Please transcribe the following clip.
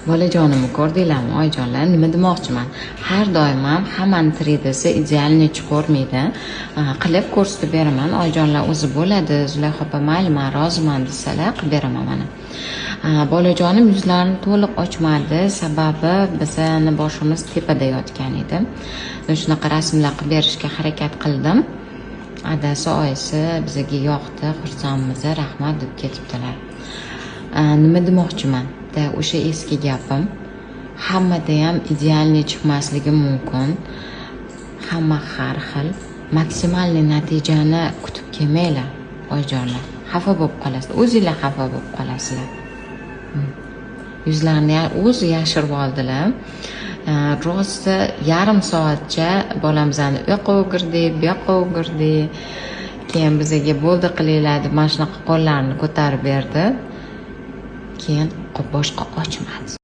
Bolajonimni ko'rdinglarmi, oyijonlar? Nima demoqchiman? Har doim ham hammani 3D'si idealniy ko'rmaydi. Qilib ko'rsatib beraman. Oyijonlar o'zi bo'ladi. Zulayho opa, mayli, men roziman desalar, qilib beraman mana. Bolajonim yuzlarini to'liq ochmadi, sababi bizning boshimiz tepada yotgan edi. Shunaqa rasmlar qilib berishga harakat qildim. Adasi, oyisi bizga yoqdi, xursandmiz, rahmat deb ketibdilar. Nima demoqchiman? O'sha eski gapim, hammada ham idealniy chiqmasligi mumkin. Hamma har xil. Maksimalniy natijani kutib kelmanglar, oyijonlar. Xafa bo'lib qolasizlar. O'zingizlar xafa bo'lib qolasizlar. Yuzlarini o'zi yashirib oldilar. Rosti yarim soatcha bolamizni u yoqqa o'girdik, bu yoqqa o'girdik. Keyin bizga bo'ldi qilinglar deb mana shunaqa qo'llarini ko'tarib berdi. Keyin boshqa ochmadi.